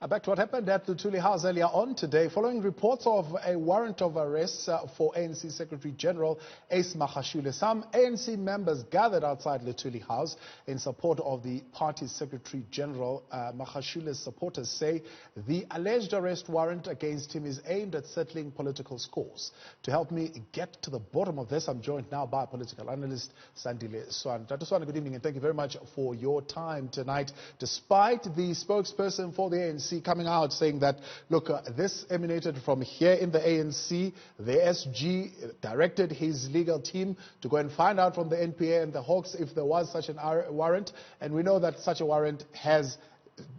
Back to what happened at Luthuli House earlier on today, following reports of a warrant of arrest for ANC Secretary-General Ace Magashule. Some ANC members gathered outside Luthuli House in support of the party's Secretary-General. Magashule's supporters say the alleged arrest warrant against him is aimed at settling political scores. To help me get to the bottom of this, I'm joined now by political analyst Sandile Swan. Dr. Swan, good evening and thank you very much for your time tonight. Despite the spokesperson for the ANC coming out saying that, look, this emanated from here in the ANC. The SG directed his legal team to go and find out from the NPA and the Hawks if there was such a warrant. And we know that such a warrant has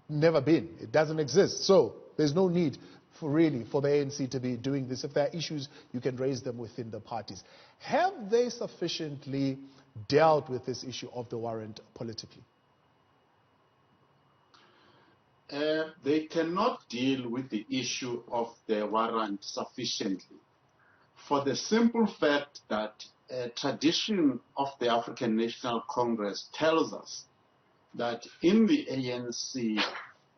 never been. It doesn't exist. So there's no need for the ANC to be doing this. If there are issues, you can raise them within the parties. Have they sufficiently dealt with this issue of the warrant politically? They cannot deal with the issue of the warrant sufficiently for the simple fact that a tradition of the African National Congress tells us that in the ANC,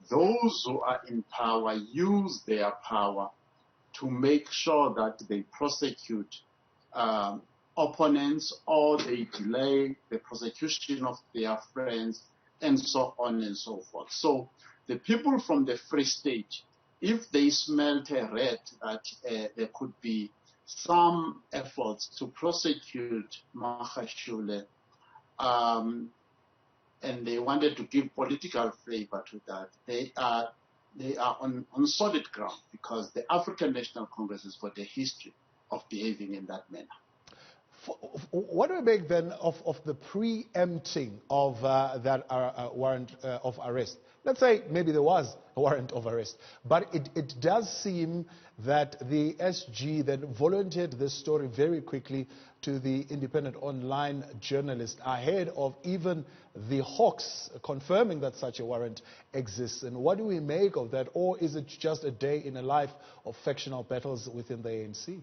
those who are in power use their power to make sure that they prosecute opponents or they delay the prosecution of their friends and so on and so forth. So the people from the Free State, if they smelt a rat that there could be some efforts to prosecute Magashule, and they wanted to give political flavor to that, they are on solid ground because the African National Congress has got a history of behaving in that manner. What do we make then of the preempting of that warrant of arrest? Let's say maybe there was a warrant of arrest, but it does seem that the SG then volunteered this story very quickly to the independent online journalist ahead of even the Hawks confirming that such a warrant exists. And what do we make of that? Or is it just a day in a life of factional battles within the ANC?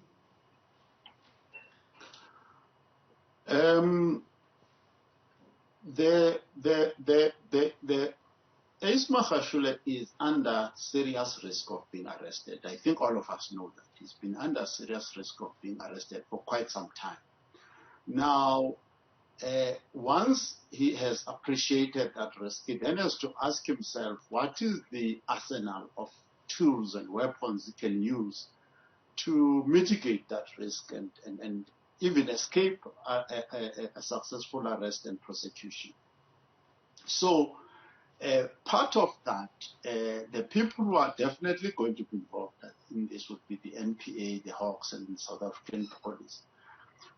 Ace Magashule is under serious risk of being arrested. I think all of us know that. He's been under serious risk of being arrested for quite some time. Now, once he has appreciated that risk, he then has to ask himself, what is the arsenal of tools and weapons he can use to mitigate that risk and even escape a successful arrest and prosecution. So part of that, the people who are definitely going to be involved in this would be the NPA, the Hawks, and the South African police.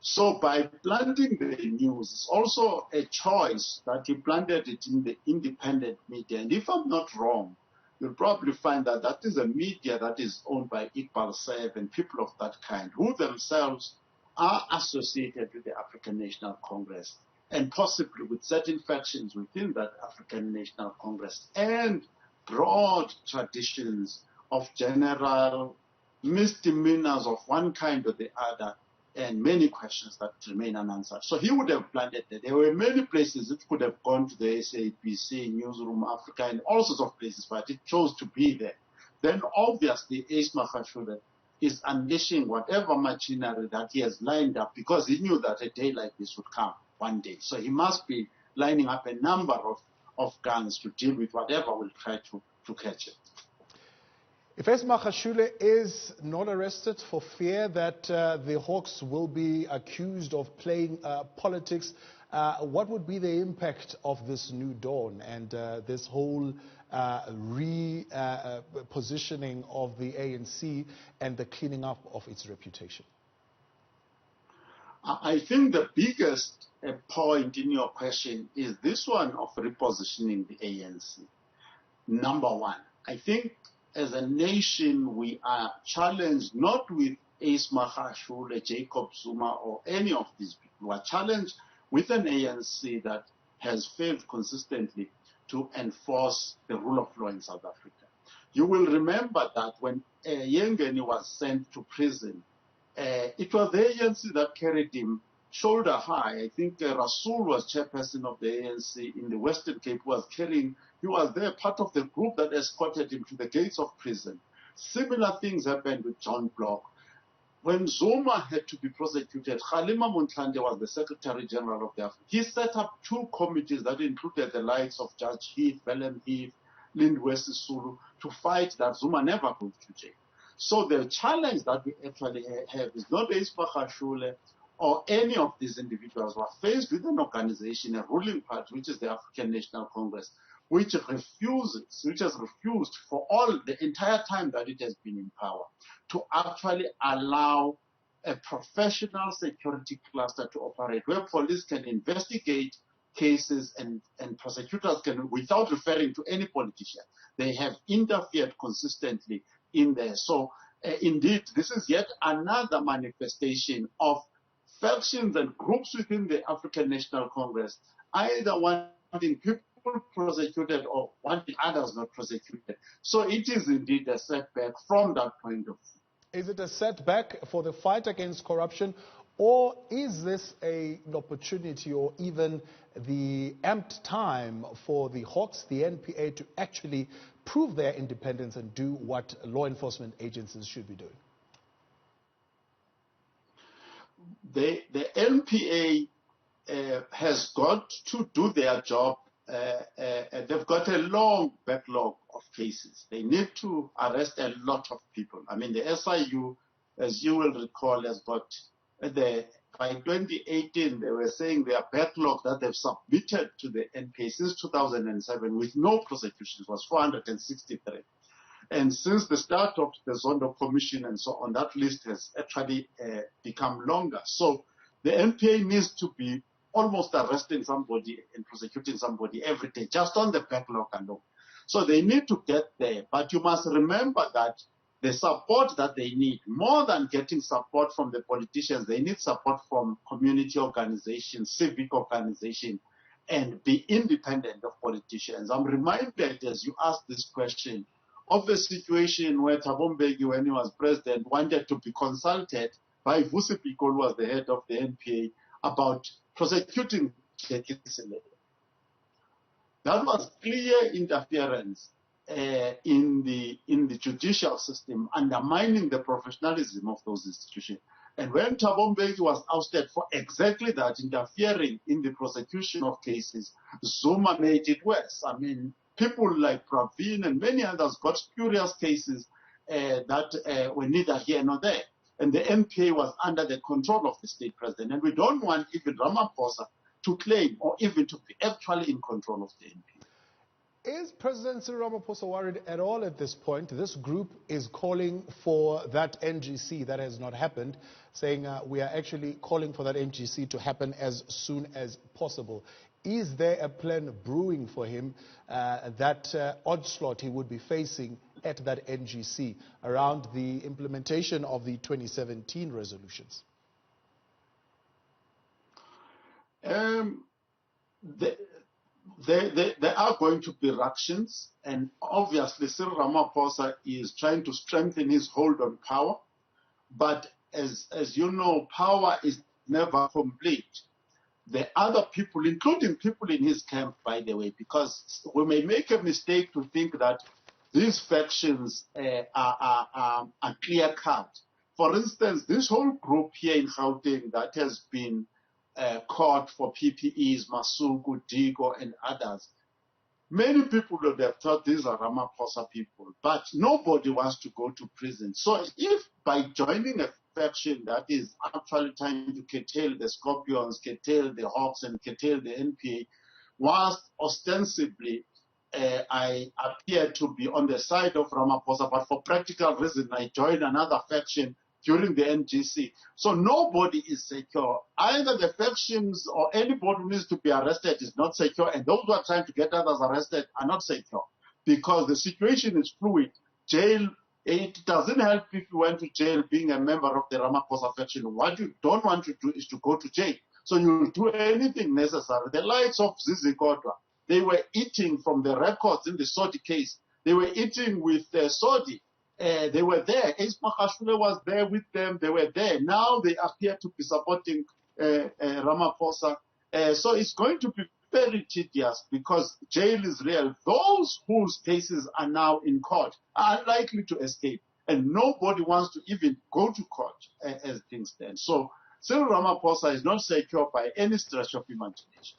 So by planting the news, it's also a choice that he planted it in the independent media. And if I'm not wrong, you'll probably find that that is a media that is owned by Iqbal Saib and people of that kind, who themselves are associated with the African National Congress and possibly with certain factions within that African National Congress and broad traditions of general misdemeanors of one kind or the other and many questions that remain unanswered. So he would have planted that. There were many places it could have gone to the SABC, Newzroom Afrika, and all sorts of places, but it chose to be there. Then obviously Ace Magashule is unleashing whatever machinery that he has lined up because he knew that a day like this would come one day. So he must be lining up a number of guns to deal with whatever will try to catch it. If Ace Magashule is not arrested for fear that the Hawks will be accused of playing politics, what would be the impact of this new dawn and this whole repositioning of the ANC and the cleaning up of its reputation? I think the biggest point in your question is this one of repositioning the ANC. Number one, I think as a nation we are challenged not with Ace Magashule, Jacob Zuma or any of these people. We are challenged with an ANC that has failed consistently to enforce the rule of law in South Africa. You will remember that when Yengeni was sent to prison, it was the ANC that carried him shoulder high. I think Rasool was chairperson of the ANC in the Western Cape, was carrying He was there, part of the group that escorted him to the gates of prison. Similar things happened with John Block. When Zuma had to be prosecuted, Kgalema Motlanthe was the Secretary-General of the Africa. He set up 2 committees that included the likes of Judge Heath, Bellem Heath, Lindwe Sisulu, to fight that Zuma never goes to jail. So the challenge that we actually have is not Ace Magashule or any of these individuals who are faced with an organization, a ruling party, which is the African National Congress, which has refused for all the entire time that it has been in power to actually allow a professional security cluster to operate, where police can investigate cases and prosecutors can, without referring to any politician. They have interfered consistently in there. So indeed, this is yet another manifestation of factions and groups within the African National Congress, either wanting people prosecuted or wanting others not prosecuted. So it is indeed a setback from that point of view. Is it a setback for the fight against corruption, or is this an opportunity or even the amped time for the Hawks, the NPA, to actually prove their independence and do what law enforcement agencies should be doing? The NPA has got to do their job. They've got a long backlog of cases. They need to arrest a lot of people. I mean, the SIU, as you will recall, has got by 2018, they were saying their backlog that they've submitted to the NPA since 2007 with no prosecutions was 463. And since the start of the Zondo Commission and so on, that list has actually become longer. So the NPA needs to be almost arresting somebody and prosecuting somebody every day, just on the backlog alone. So they need to get there. But you must remember that the support that they need, more than getting support from the politicians, they need support from community organizations, civic organizations, and be independent of politicians. I'm reminded, as you asked this question, of a situation where Thabo Mbeki, when he was president, wanted to be consulted by Vusi Pikol, who was the head of the NPA, about prosecuting Jackie Selebi. That was clear interference in the judicial system, undermining the professionalism of those institutions. And when Thabo Mbeki was ousted for exactly that, interfering in the prosecution of cases, Zuma made it worse. I mean, people like Pravin and many others got spurious cases that were neither here nor there. And the NPA was under the control of the state president. And we don't want even Ramaphosa to claim or even to be actually in control of the NPA. Is President Cyril Ramaphosa worried at all at this point? This group is calling for that NGC that has not happened, saying we are actually calling for that NGC to happen as soon as possible. Is there a plan brewing for him that onslaught he would be facing at that NGC around the implementation of the 2017 resolutions? There are going to be ructions, and obviously Cyril Ramaphosa is trying to strengthen his hold on power. But as you know, power is never complete. The other people, including people in his camp, by the way, because we may make a mistake to think that these factions are clear-cut. For instance, this whole group here in Gauteng that has been caught for PPEs, Masuku, Digo, and others, many people would have thought these are Ramaphosa people, but nobody wants to go to prison. So if by joining a faction that is actually trying to curtail the Scorpions, curtail the Hawks, and curtail the NPA, whilst ostensibly I appear to be on the side of Ramaphosa, but for practical reasons I joined another faction during the NGC. So nobody is secure. Either the factions or anybody who needs to be arrested is not secure, and those who are trying to get others arrested are not secure, because the situation is fluid. Jail, it doesn't help if you went to jail being a member of the Ramaphosa faction. What you don't want to do is to go to jail. So you will do anything necessary. The likes of Zizi Kodwa, they were eating from the records in the Sodi case. They were eating with Sodi. They were there. Ace Magashule was there with them. They were there. Now they appear to be supporting Ramaphosa. So it's going to be very tedious because jail is real. Those whose cases are now in court are unlikely to escape, and nobody wants to even go to court as things stand. So Cyril Ramaphosa is not secure by any stretch of imagination.